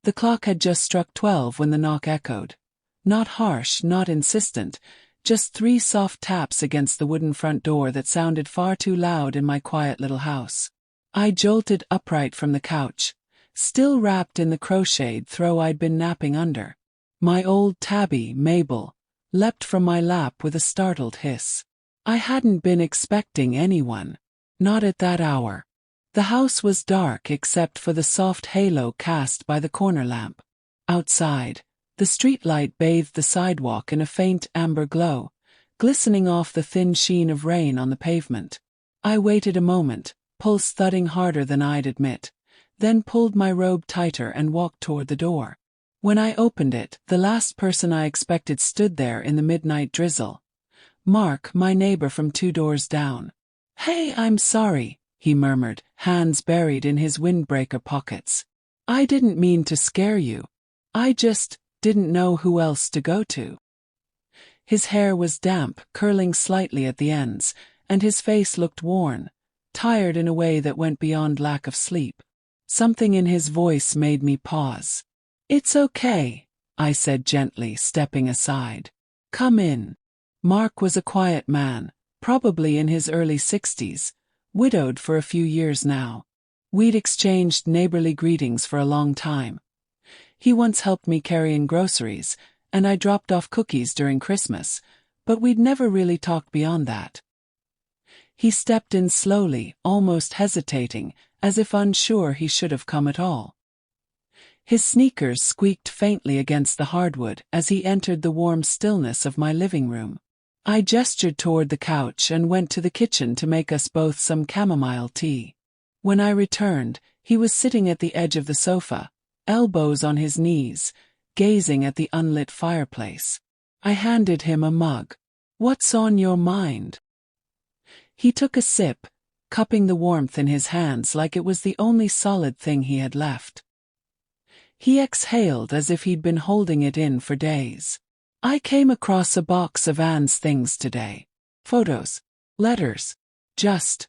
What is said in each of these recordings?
The clock had just struck 12 when the knock echoed. Not harsh, not insistent, just 3 soft taps against the wooden front door that sounded far too loud in my quiet little house. I jolted upright from the couch, still wrapped in the crocheted throw I'd been napping under. My old tabby, Mabel, leapt from my lap with a startled hiss. I hadn't been expecting anyone. Not at that hour. The house was dark except for the soft halo cast by the corner lamp. Outside, the streetlight bathed the sidewalk in a faint amber glow, glistening off the thin sheen of rain on the pavement. I waited a moment, pulse thudding harder than I'd admit, then pulled my robe tighter and walked toward the door. When I opened it, the last person I expected stood there in the midnight drizzle. Mark, my neighbor from 2 doors down. "Hey, I'm sorry," he murmured, hands buried in his windbreaker pockets. "I didn't mean to scare you. I just didn't know who else to go to." His hair was damp, curling slightly at the ends, and his face looked worn, tired in a way that went beyond lack of sleep. Something in his voice made me pause. "It's okay," I said gently, stepping aside. "Come in." Mark was a quiet man, probably in his early 60s, widowed for a few years now. We'd exchanged neighborly greetings for a long time. He once helped me carrying groceries, and I dropped off cookies during Christmas, but we'd never really talked beyond that. He stepped in slowly, almost hesitating, as if unsure he should have come at all. His sneakers squeaked faintly against the hardwood as he entered the warm stillness of my living room. I gestured toward the couch and went to the kitchen to make us both some chamomile tea. When I returned, he was sitting at the edge of the sofa, elbows on his knees, gazing at the unlit fireplace. I handed him a mug. "What's on your mind?" He took a sip, cupping the warmth in his hands like it was the only solid thing he had left. He exhaled as if he'd been holding it in for days. "I came across a box of Anne's things today. Photos, letters, just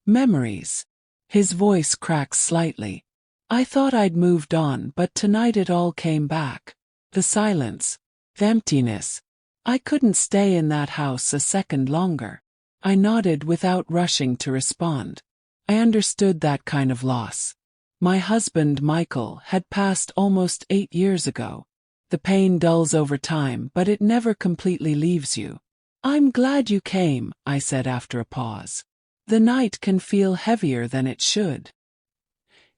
memories." His voice cracked slightly. "I thought I'd moved on, but tonight it all came back. The silence, the emptiness. I couldn't stay in that house a second longer." I nodded without rushing to respond. I understood that kind of loss. My husband, Michael, had passed almost 8 years ago. The pain dulls over time, but it never completely leaves you. "I'm glad you came," I said after a pause. "The night can feel heavier than it should."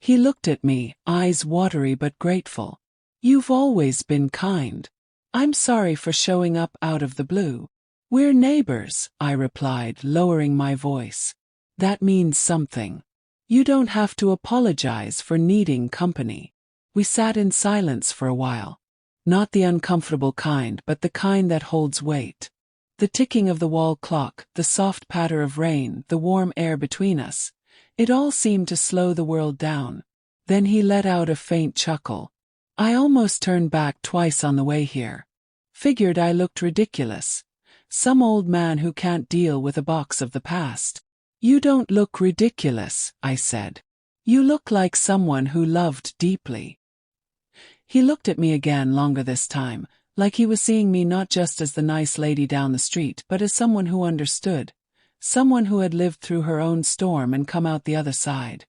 He looked at me, eyes watery but grateful. "You've always been kind. I'm sorry for showing up out of the blue." "We're neighbors," I replied, lowering my voice. "That means something. You don't have to apologize for needing company." We sat in silence for a while. Not the uncomfortable kind, but the kind that holds weight. The ticking of the wall clock, the soft patter of rain, the warm air between us. It all seemed to slow the world down. Then he let out a faint chuckle. "I almost turned back twice on the way here. Figured I looked ridiculous. Some old man who can't deal with a box of the past." "You don't look ridiculous," I said. "You look like someone who loved deeply." He looked at me again longer this time, like he was seeing me not just as the nice lady down the street but as someone who understood, someone who had lived through her own storm and come out the other side.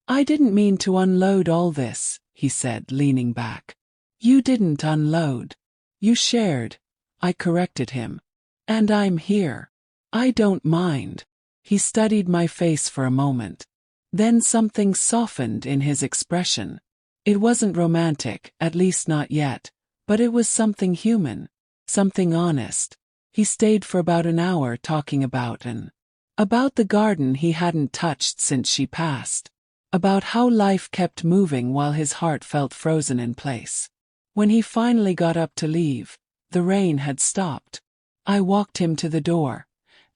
"I didn't mean to unload all this," he said, leaning back. "You didn't unload. You shared," I corrected him. "And I'm here. I don't mind." He studied my face for a moment. Then something softened in his expression. It wasn't romantic, at least not yet, but it was something human, something honest. He stayed for about an hour talking about the garden he hadn't touched since she passed, about how life kept moving while his heart felt frozen in place. When he finally got up to leave, the rain had stopped. I walked him to the door,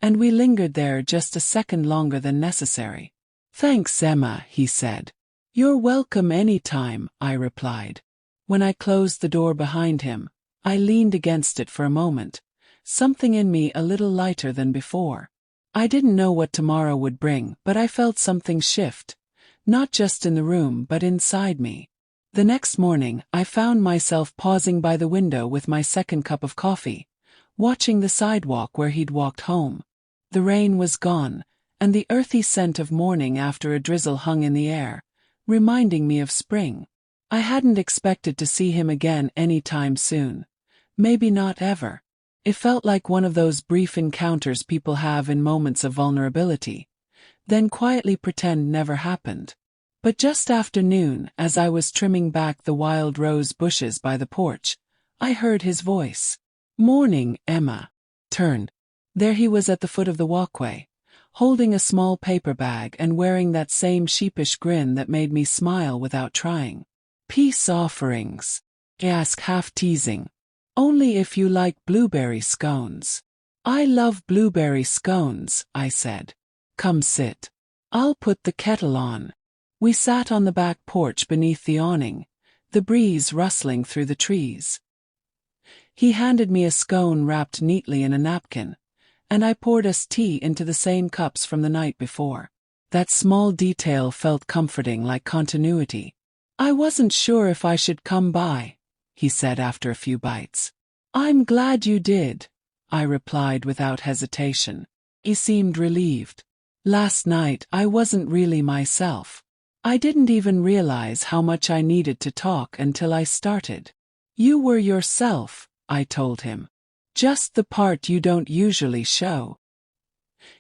and we lingered there just a second longer than necessary. "Thanks, Emma," he said. "You're welcome any time," I replied. When I closed the door behind him, I leaned against it for a moment, something in me a little lighter than before. I didn't know what tomorrow would bring, but I felt something shift, not just in the room but inside me. The next morning, I found myself pausing by the window with my second cup of coffee, watching the sidewalk where he'd walked home. The rain was gone, and the earthy scent of morning after a drizzle hung in the air, reminding me of spring. I hadn't expected to see him again any time soon. Maybe not ever. It felt like one of those brief encounters people have in moments of vulnerability, then quietly pretend never happened. But just after noon, as I was trimming back the wild rose bushes by the porch, I heard his voice. "Morning, Emma." Turned. There he was at the foot of the walkway, holding a small paper bag and wearing that same sheepish grin that made me smile without trying. "Peace offerings?" I asked, half teasing. "Only if you like blueberry scones." "I love blueberry scones," I said. "Come sit. I'll put the kettle on." We sat on the back porch beneath the awning, the breeze rustling through the trees. He handed me a scone wrapped neatly in a napkin, and I poured us tea into the same cups from the night before. That small detail felt comforting, like continuity. "I wasn't sure if I should come by," he said after a few bites. "I'm glad you did," I replied without hesitation. He seemed relieved. "Last night I wasn't really myself. I didn't even realize how much I needed to talk until I started." "You were yourself," I told him. "Just the part you don't usually show."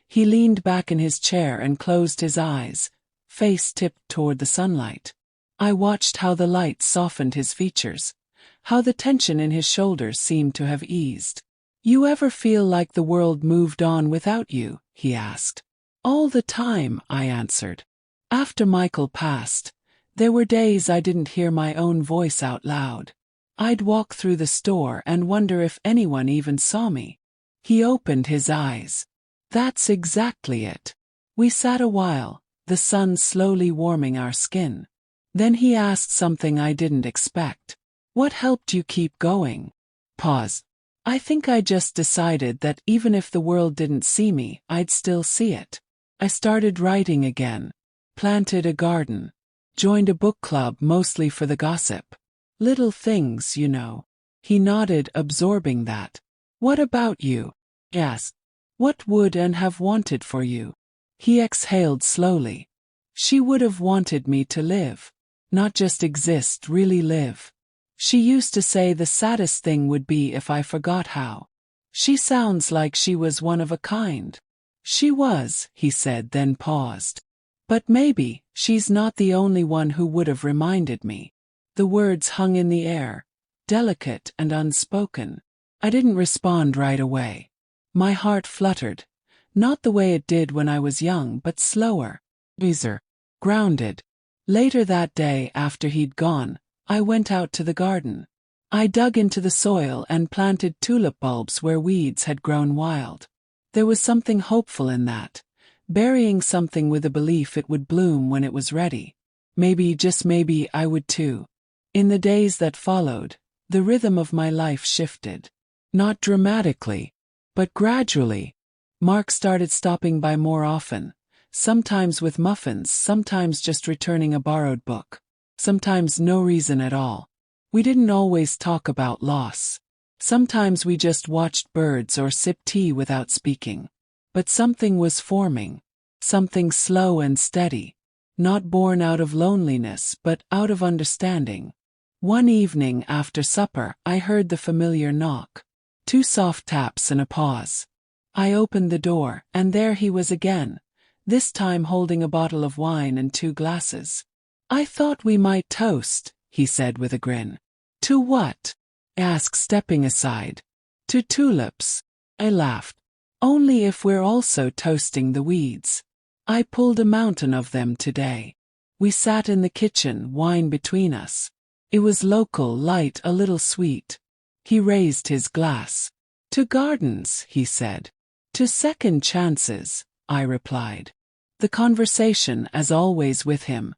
He leaned back in his chair and closed his eyes, face tipped toward the sunlight. I watched how the light softened his features, how the tension in his shoulders seemed to have eased. "You ever feel like the world moved on without you?" he asked. "All the time," I answered. After Michael passed, there were days I didn't hear my own voice out loud. I'd walk through the store and wonder if anyone even saw me. He opened his eyes. "That's exactly it." We sat a while, the sun slowly warming our skin. Then he asked something I didn't expect. "What helped you keep going?" Pause. "I think I just decided that even if the world didn't see me, I'd still see it. I started writing again. Planted a garden. Joined a book club mostly for the gossip. Little things, you know." He nodded, absorbing that. "What about you?" I asked. "What would and have wanted for you?" He exhaled slowly. "She would have wanted me to live. Not just exist, really live. She used to say the saddest thing would be if I forgot how. She sounds like she was one of a kind." "She was," he said, then paused. "But maybe she's not the only one who would have reminded me." The words hung in the air, delicate and unspoken. I didn't respond right away. My heart fluttered, not the way it did when I was young, but slower, easier, grounded. Later that day, after he'd gone, I went out to the garden. I dug into the soil and planted tulip bulbs where weeds had grown wild. There was something hopeful in that. Burying something with a belief it would bloom when it was ready. Maybe, just maybe, I would too. In the days that followed, the rhythm of my life shifted. Not dramatically, but gradually. Mark started stopping by more often, sometimes with muffins, sometimes just returning a borrowed book, sometimes no reason at all. We didn't always talk about loss. Sometimes we just watched birds or sipped tea without speaking. But something was forming, something slow and steady, not born out of loneliness but out of understanding. One evening after supper, I heard the familiar knock. 2 soft taps and a pause. I opened the door, and there he was again, this time holding a bottle of wine and 2 glasses. "I thought we might toast," he said with a grin. "To what?" I asked, stepping aside. "To tulips." I laughed. "Only if we're also toasting the weeds. I pulled a mountain of them today." We sat in the kitchen, wine between us. It was local, light, a little sweet. He raised his glass. "To gardens," he said. "To second chances," I replied. The conversation, as always with him,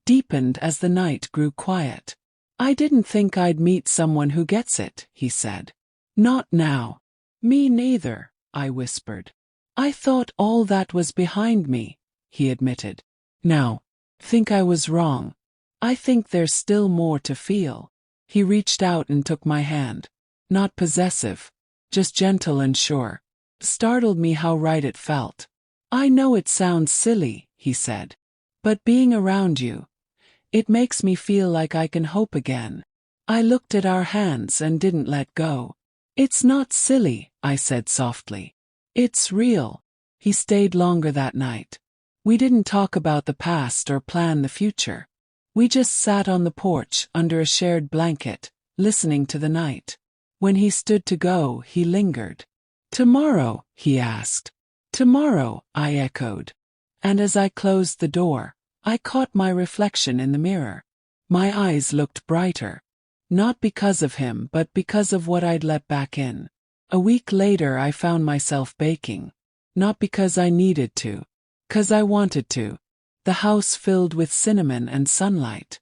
deepened as the night grew quiet. "I didn't think I'd meet someone who gets it," he said. "Not now." "Me neither," I whispered. "I thought all that was behind me," he admitted. "Now, think I was wrong. I think there's still more to feel. He reached out and took my hand. Not possessive, just gentle and sure. Startled me how right it felt. I know it sounds silly, he said. But being around you, it makes me feel like I can hope again. I looked at our hands and didn't let go. It's not silly, I said softly. It's real. He stayed longer that night. We didn't talk about the past or plan the future. We just sat on the porch under a shared blanket, listening to the night. When he stood to go, he lingered. Tomorrow, he asked. Tomorrow, I echoed. And as I closed the door, I caught my reflection in the mirror. My eyes looked brighter. Not because of him, but because of what I'd let back in. A week later, I found myself baking. Not because I needed to. 'Cause I wanted to. The house filled with cinnamon and sunlight.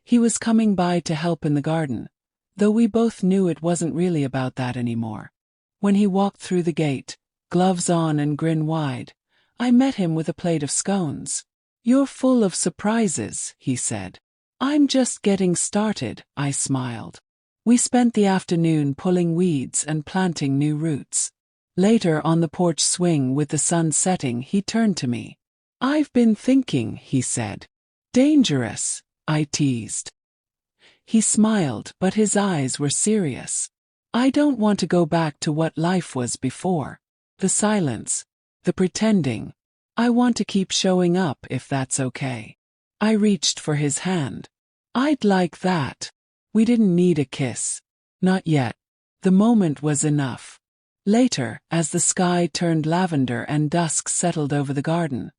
He was coming by to help in the garden, though we both knew it wasn't really about that anymore. When he walked through the gate, gloves on and grin wide, I met him with a plate of scones. You're full of surprises, he said. I'm just getting started, I smiled. We spent the afternoon pulling weeds and planting new roots. Later on the porch swing with the sun setting, he turned to me. I've been thinking, he said. Dangerous, I teased. He smiled, but his eyes were serious. I don't want to go back to what life was before. The silence, the pretending. I want to keep showing up if that's okay. I reached for his hand. I'd like that. We didn't need a kiss. Not yet. The moment was enough. Later, as the sky turned lavender and dusk settled over the garden,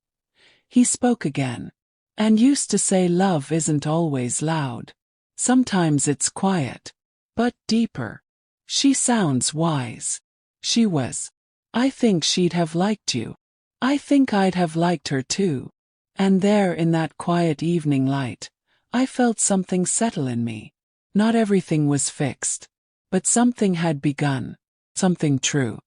he spoke again. And used to say love isn't always loud. Sometimes it's quiet. But deeper. She sounds wise. She was. I think she'd have liked you. I think I'd have liked her too. And there in that quiet evening light, I felt something settle in me. Not everything was fixed. But something had begun. Something true.